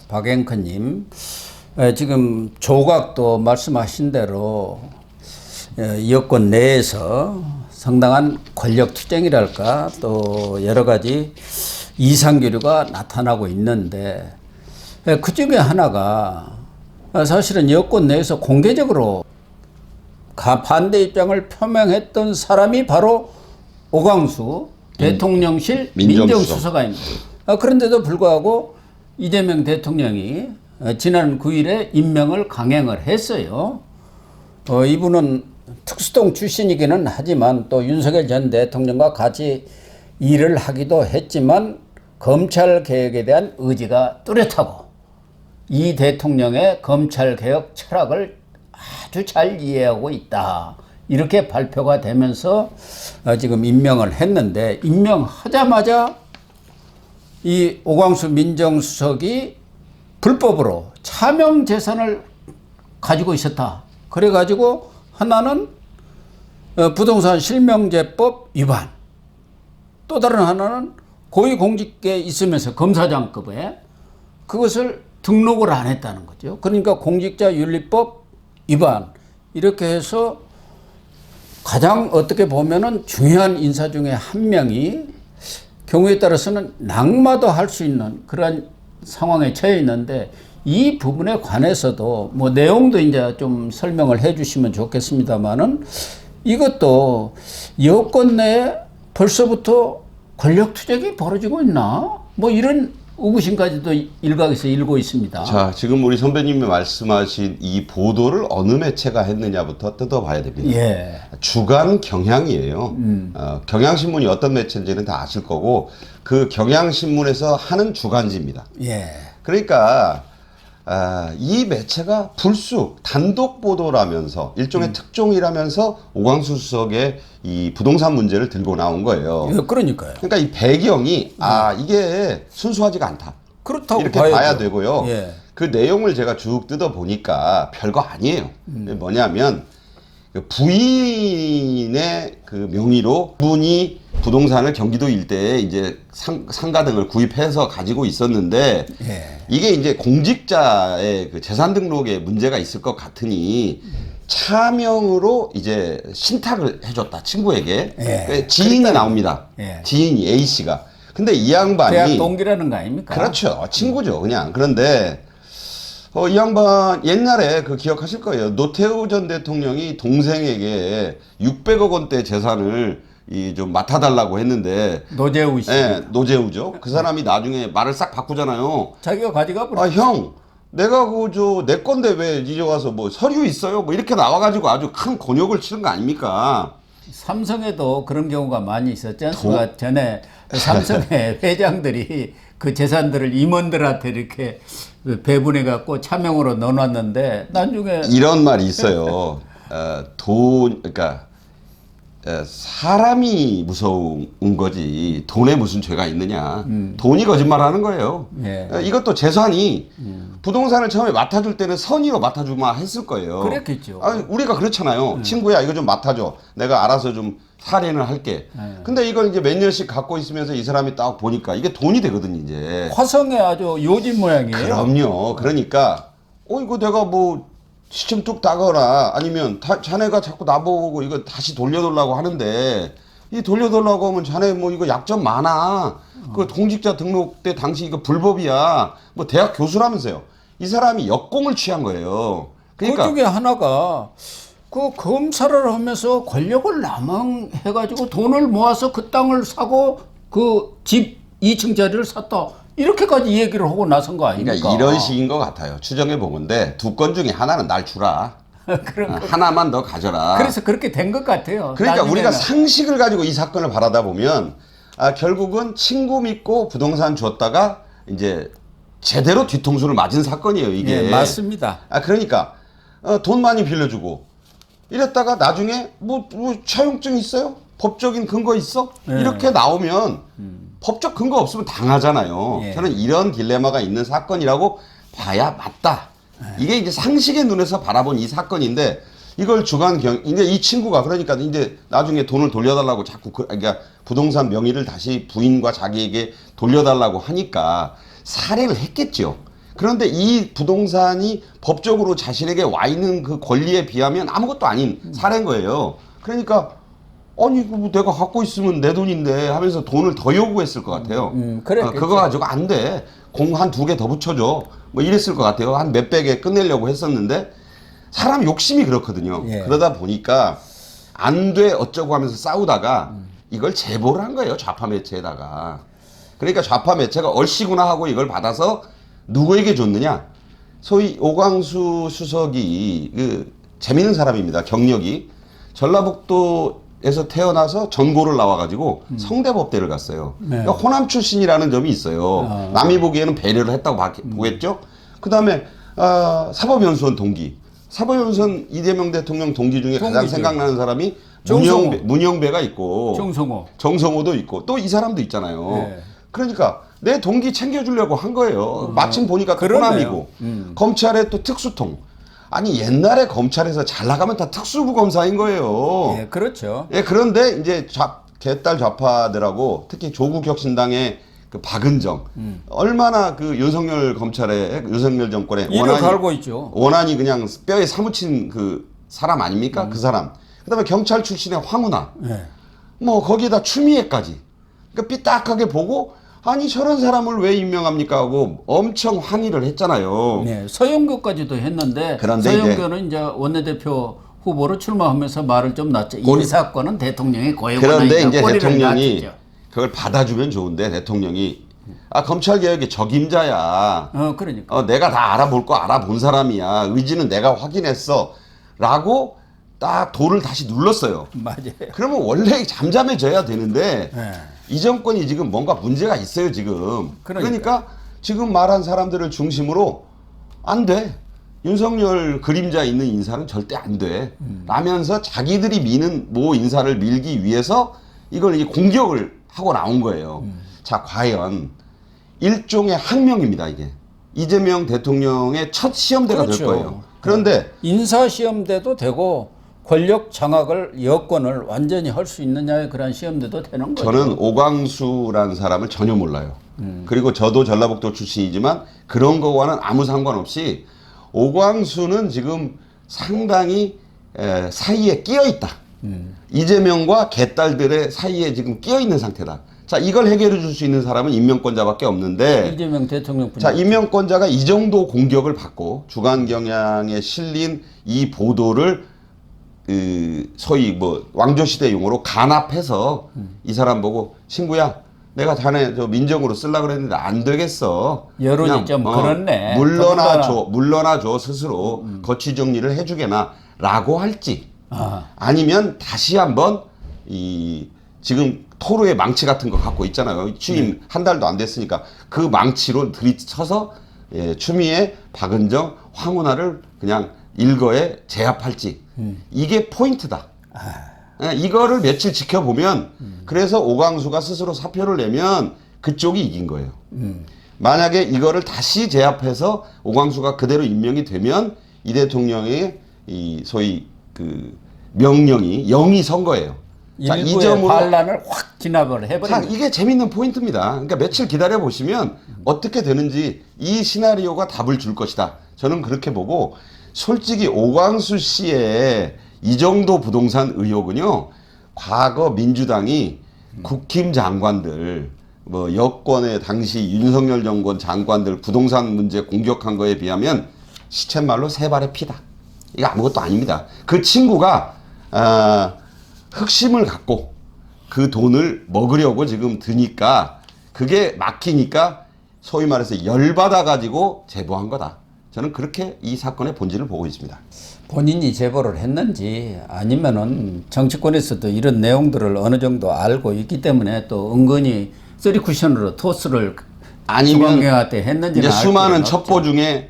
박앵커님, 지금 조각도 말씀하신 대로 여권 내에서 상당한 권력 투쟁이랄까 또 여러 가지 이상기류가 나타나고 있는데 그 중에 하나가 사실은 여권 내에서 공개적으로 반대 입장을 표명했던 사람이 바로 오광수 대통령실 민정수석입니다. 그런데도 불구하고 이재명 대통령이 지난 9일에 임명을 강행을 했어요. 이분은 특수통 출신이기는 하지만 또 윤석열 전 대통령과 같이 일을 하기도 했지만 검찰개혁에 대한 의지가 뚜렷하고 이 대통령의 검찰개혁 철학을 아주 잘 이해하고 있다. 이렇게 발표가 되면서 지금 임명을 했는데 임명하자마자 이 오광수 민정수석이 불법으로 차명 재산을 가지고 있었다. 그래가지고 하나는 부동산 실명제법 위반, 또 다른 하나는 고위공직계에 있으면서 검사장급에 그것을 등록을 안 했다는 거죠. 그러니까 공직자윤리법 위반 이렇게 해서 가장 어떻게 보면은 중요한 인사 중에 한 명이 경우에 따라서는 낙마도 할 수 있는 그런 상황에 처해 있는데 이 부분에 관해서도 뭐 내용도 이제 좀 설명을 해 주시면 좋겠습니다만은 이것도 여권 내에 벌써부터 권력 투쟁이 벌어지고 있나? 뭐 이런 의구심까지도 일각에서 일고 있습니다. 자, 지금 우리 선배님이 말씀하신 이 보도를 어느 매체가 했느냐부터 뜯어봐야 됩니다. 예. 주간 경향이에요. 경향신문이 어떤 매체인지는 다 아실 거고 그 경향신문에서 하는 주간지입니다. 예. 그러니까 이 매체가 불쑥 단독 보도라면서 일종의 특종이라면서 오광수 수석의 이 부동산 문제를 들고 나온 거예요. 예, 그러니까요. 그러니까 이 배경이 이게 순수하지가 않다. 그렇다고 이렇게 봐야죠. 봐야 되고요. 예. 그 내용을 제가 쭉 뜯어 보니까 별거 아니에요. 뭐냐면 그 부인의 그 명의로 분이 부동산을 경기도 일대에 이제 상가 등을 구입해서 가지고 있었는데 예. 이게 이제 공직자의 그 재산 등록에 문제가 있을 것 같으니 차명으로 이제 신탁을 해줬다 친구에게. 예. 지인이 나옵니다. 예. 지인이 A 씨가. 근데 이 양반이 대학 동기라는 거 아닙니까? 그렇죠. 친구죠. 그냥. 그런데 이 양반 옛날에 그 기억하실 거예요. 노태우 전 대통령이 동생에게 600억 원대 재산을 좀 맡아달라고 했는데 노재우 씨. 예, 노재우죠. 그 사람이 나중에 말을 싹 바꾸잖아요. 자기가 가져가 버렸어. 형, 내가 내 건데 왜 이제 와서 뭐 서류 있어요? 뭐 이렇게 나와가지고 아주 큰 곤욕을 치른 거 아닙니까? 삼성에도 그런 경우가 많이 있었지 않습니까? 전에 삼성의 회장들이 그 재산들을 임원들한테 이렇게 배분해 갖고 차명으로 넣어놨는데 나중에 이런 말이 있어요. 그러니까 사람이 무서운 거지 돈에 무슨 죄가 있느냐. 돈이 거짓말하는 거예요. 예. 이것도 재산이 부동산을 처음에 맡아줄 때는 선의로 맡아주마 했을 거예요. 그랬겠죠. 우리가 그렇잖아요. 친구야 이거 좀 맡아줘. 내가 알아서 좀 할인을 할게. 근데 이걸 이제 몇 년씩 갖고 있으면서 이 사람이 딱 보니까 이게 돈이 되거든 이제. 화성의 아주 요진 모양이에요. 그럼요. 그러니까 이거 내가 뭐 시점 뚝 따거나 아니면 자네가 자꾸 나보고 이거 다시 돌려달라고 하는데 이 돌려달라고 하면 자네 뭐 이거 약점 많아. 그 공직자 등록 때 당시 이거 불법이야. 뭐 대학 교수라면서요. 이 사람이 역공을 취한 거예요. 그러니까 그 중에 하나가 그 검사를 하면서 권력을 남용해가지고 돈을 모아서 그 땅을 사고 그 집 2층짜리를 샀다. 이렇게까지 얘기를 하고 나선 거 아닙니까? 그러니까 이런 식인 것 같아요. 추정해 보건데 두 건 중에 하나는 날 주라. 하나만 더 가져라. 그래서 그렇게 된 것 같아요. 그러니까 나중에는. 우리가 상식을 가지고 이 사건을 바라다 보면 결국은 친구 믿고 부동산 줬다가 이제 제대로 뒤통수를 맞은 사건이에요. 이게. 예, 맞습니다. 그러니까 돈 많이 빌려주고 이랬다가 나중에 뭐 차용증 있어요? 법적인 근거 있어? 예. 이렇게 나오면 법적 근거 없으면 당하잖아요. 예. 저는 이런 딜레마가 있는 사건이라고 봐야 맞다. 이게 이제 상식의 눈에서 바라본 이 사건인데 이걸 이제 이 친구가 그러니까 이제 나중에 돈을 돌려달라고 자꾸 그러니까 부동산 명의를 다시 부인과 자기에게 돌려달라고 하니까 살해를 했겠죠. 그런데 이 부동산이 법적으로 자신에게 와 있는 그 권리에 비하면 아무것도 아닌 사례인 거예요. 그러니까 아니 뭐 내가 갖고 있으면 내 돈인데 하면서 돈을 더 요구했을 것 같아요. 그랬겠죠. 그거 가지고 안 돼. 공 한 2개 더 붙여줘. 뭐 이랬을 것 같아요. 한 몇백에 끝내려고 했었는데 사람 욕심이 그렇거든요. 예. 그러다 보니까 안 돼 어쩌고 하면서 싸우다가 이걸 제보를 한 거예요. 좌파 매체에다가. 그러니까 좌파 매체가 얼씨구나 하고 이걸 받아서 누구에게 줬느냐? 소위 오광수 수석이 그 재밌는 사람입니다. 경력이 전라북도에서 태어나서 전고를 나와가지고 성대법대를 갔어요. 네. 그러니까 호남 출신이라는 점이 있어요. 남이 보기에는 배려를 했다고 보겠죠. 그 다음에 사법연수원 동기. 사법연수원 이재명 대통령 동기 중에 가장 동기죠. 생각나는 사람이 정성호. 문영배가 있고 정성호도 있고 또 이 사람도 있잖아요. 네. 그러니까 내 동기 챙겨주려고 한 거예요. 마침 보니까 또 그러네요. 호남이고 검찰에 또 특수통. 아니 옛날에 검찰에서 잘 나가면 다 특수부 검사인 거예요. 예, 그렇죠. 예, 그런데 이제 개딸 좌파들하고 특히 조국혁신당의 그 박은정 얼마나 그 윤석열 검찰의 윤석열 정권에 이를 갈고 있죠. 원한이 그냥 뼈에 사무친 그 사람 아닙니까? 그 사람. 그다음에 경찰 출신의 황운하. 예. 뭐 거기에다 추미애까지. 그러니까 삐딱하게 보고 아니 저런 사람을 왜 임명합니까 하고 엄청 항의를 했잖아요. 네, 서영교까지도 했는데 그런데 서영교는 이제 원내대표 후보로 출마하면서 말을 좀 놨죠. 이 사건은 대통령의 고액 그런데 원한이다. 이제 꼬리를 대통령이 낮추죠. 그걸 받아주면 좋은데 대통령이 검찰 개혁의 적임자야. 그러니까. 내가 다 알아볼 거 알아본 사람이야. 의지는 내가 확인했어.라고 딱 돌을 다시 눌렀어요. 맞아요. 그러면 원래 잠잠해져야 되는데 네. 이 정권이 지금 뭔가 문제가 있어요 지금. 그러니까 지금 말한 사람들을 중심으로 안 돼. 윤석열 그림자 있는 인사는 절대 안 돼. 라면서 자기들이 미는 모 인사를 밀기 위해서 이걸 이제 공격을 하고 나온 거예요. 자, 과연 일종의 학명입니다 이게. 이재명 대통령의 첫 시험대가 그렇죠. 될 거예요. 그런데 인사시험대도 되고 권력 장악을 여건을 완전히 할 수 있느냐의 그런 시험대도 되는 거죠. 저는 오광수라는 사람을 전혀 몰라요. 그리고 저도 전라북도 출신이지만 그런 거와는 아무 상관없이 오광수는 지금 상당히 사이에 끼어 있다. 이재명과 개딸들의 사이에 지금 끼어 있는 상태다. 자, 이걸 해결해 줄 수 있는 사람은 임명권자밖에 없는데 이재명 대통령뿐이. 자, 임명권자가 이 정도 공격을 받고 주간경향에 실린 이 보도를 소위 뭐 왕조시대 용어로 간합해서 이 사람 보고 친구야 내가 자네 저 민정으로 쓰려고 그랬는데 안 되겠어. 여론이 그냥, 좀 그렇네. 물러나줘 스스로 거취 정리를 해주게나 라고 할지 아니면 다시 한번 지금 토르의 망치 같은 거 갖고 있잖아요. 취임 한 달도 안 됐으니까 그 망치로 들이쳐서 추미애, 박은정, 황운하를 그냥 일거에 제압할지 이게 포인트다. 이거를 며칠 지켜보면 그래서 오광수가 스스로 사표를 내면 그쪽이 이긴 거예요. 만약에 이거를 다시 제압해서 오광수가 그대로 임명이 되면 이 대통령의 이 소위 그 명령이 영이 선 거예요. 자, 이 일부의 점으로 반란을 확 진압을 해버린 자, 거죠. 이게 재밌는 포인트입니다. 그러니까 며칠 기다려 보시면 어떻게 되는지 이 시나리오가 답을 줄 것이다. 저는 그렇게 보고 솔직히 오광수 씨의 이 정도 부동산 의혹은요. 과거 민주당이 국힘 장관들 뭐 여권의 당시 윤석열 정권 장관들 부동산 문제 공격한 거에 비하면 시쳇말로 세 발의 피다. 이거 아무것도 아닙니다. 그 친구가 흑심을 갖고 그 돈을 먹으려고 지금 드니까 그게 막히니까 소위 말해서 열받아 가지고 제보한 거다. 저는 그렇게 이 사건의 본질을 보고 있습니다. 본인이 제보를 했는지 아니면은 정치권에서도 이런 내용들을 어느 정도 알고 있기 때문에 또 은근히 쓰리 쿠션으로 토스를 중앙경한테 했는지는 이제 알 수많은 필요는 첩보 없죠. 중에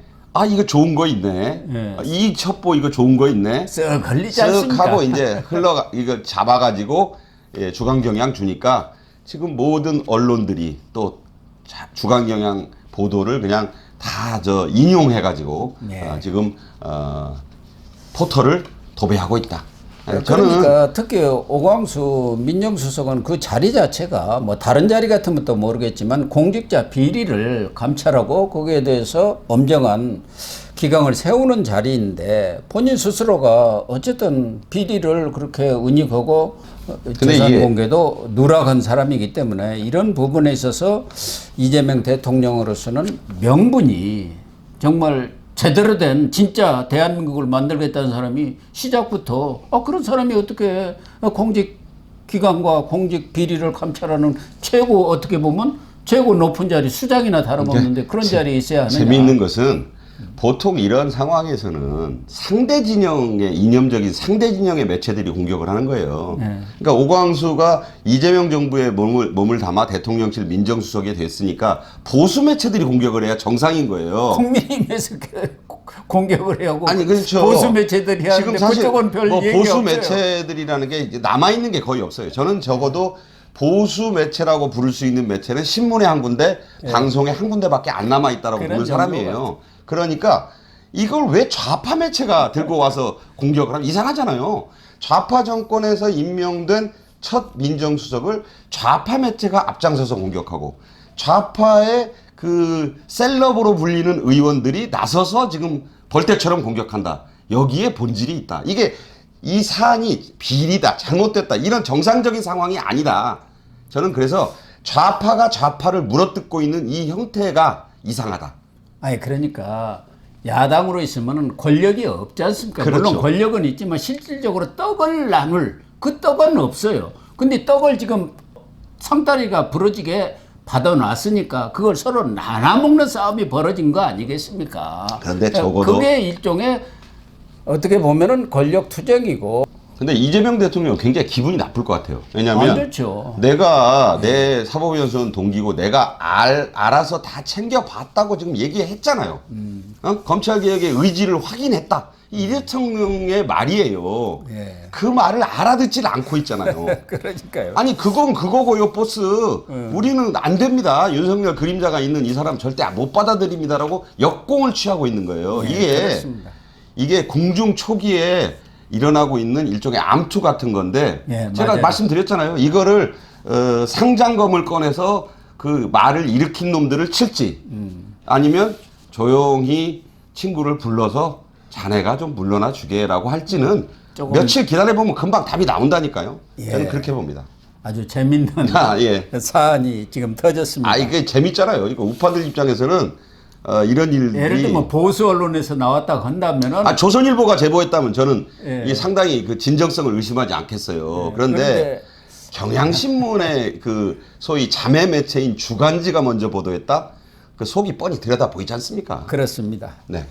이거 좋은 거 있네. 예. 이 첩보 이거 좋은 거 있네. 쓱 걸리지 쓱 않습니까? 하고 이제 이거 잡아가지고 주간경향 주니까 지금 모든 언론들이 또 주간경향 보도를 그냥 다 인용해가지고 네. 지금 포털을 도배하고 있다. 아니, 그러니까 특히 오광수 민정수석은 그 자리 자체가 뭐 다른 자리 같으면 또 모르겠지만 공직자 비리를 감찰하고 거기에 대해서 엄정한 기강을 세우는 자리인데 본인 스스로가 어쨌든 비리를 그렇게 은닉하고 재산 이게 공개도 누락한 사람이기 때문에 이런 부분에 있어서 이재명 대통령으로서는 명분이 정말 제대로 된 진짜 대한민국을 만들겠다는 사람이 시작부터 그런 사람이 어떻게 공직기관과 공직 비리를 감찰하는 최고 어떻게 보면 최고 높은 자리 수장이나 다름없는데 그런 자리에 있어야 하느냐. 재미있는 것은 보통 이런 상황에서는 상대 진영의 이념적인 상대 진영의 매체들이 공격을 하는 거예요. 네. 그러니까 오광수가 이재명 정부의 몸을 담아 대통령실 민정수석이 됐으니까 보수 매체들이 공격을 해야 정상인 거예요. 국민의힘에서 공격을 하고 아니 그렇죠. 보수 매체들이 하는데 지금 사실 그쪽은 별 뭐 얘기 보수 없어요. 매체들이라는 게 이제 남아 있는 게 거의 없어요. 저는 적어도 보수 매체라고 부를 수 있는 매체는 신문에 한 군데, 방송에 한 군데밖에 안 남아 있다라고 그런 부르는 사람이에요. 그러니까 이걸 왜 좌파 매체가 들고 와서 공격을 하면 이상하잖아요. 좌파 정권에서 임명된 첫 민정수석을 좌파 매체가 앞장서서 공격하고 좌파의 그 셀럽으로 불리는 의원들이 나서서 지금 벌떼처럼 공격한다. 여기에 본질이 있다. 이게 이 사안이 비리다, 잘못됐다, 이런 정상적인 상황이 아니다. 저는 그래서 좌파가 좌파를 물어뜯고 있는 이 형태가 이상하다. 아니 그러니까 야당으로 있으면 권력이 없지 않습니까? 그렇죠. 물론 권력은 있지만 실질적으로 떡을 나눌 그 떡은 없어요. 근데 떡을 지금 상다리가 부러지게 받아놨으니까 그걸 서로 나눠먹는 싸움이 벌어진 거 아니겠습니까? 그런데 적어도 그게 일종의 어떻게 보면은 권력 투쟁이고. 근데 이재명 대통령은 굉장히 기분이 나쁠 것 같아요. 왜냐하면 안 좋죠. 내가 내 사법연수원 동기고 내가 알아서 다 챙겨봤다고 지금 얘기했잖아요. 검찰개혁의 의지를 확인했다. 이 대통령의 말이에요. 예. 그 말을 알아듣질 않고 있잖아요. 그러니까요. 아니 그건 그거고요 보스. 우리는 안 됩니다. 윤석열 그림자가 있는 이 사람 절대 못 받아들입니다라고 역공을 취하고 있는 거예요. 예, 그렇습니다. 이게 공중 초기에 일어나고 있는 일종의 암투 같은 건데 예, 제가 맞아요. 말씀드렸잖아요. 이거를 상장검을 꺼내서 그 말을 일으킨 놈들을 칠지 아니면 조용히 친구를 불러서 자네가 좀 물러나 주게라고 할지는 조금- 며칠 기다려보면 금방 답이 나온다니까요. 예. 저는 그렇게 봅니다. 아주 재밌는 예. 사안이 지금 터졌습니다. 이게 재밌잖아요. 이거 우파들 입장에서는 이런 일들이 예를 들면 보수 언론에서 나왔다고 한다면은 조선일보가 제보했다면 저는 예. 이게 상당히 그 진정성을 의심하지 않겠어요. 그런데 경향신문의 그 소위 자매 매체인 주간지가 먼저 보도했다. 그 속이 뻔히 들여다 보이지 않습니까? 그렇습니다. 네.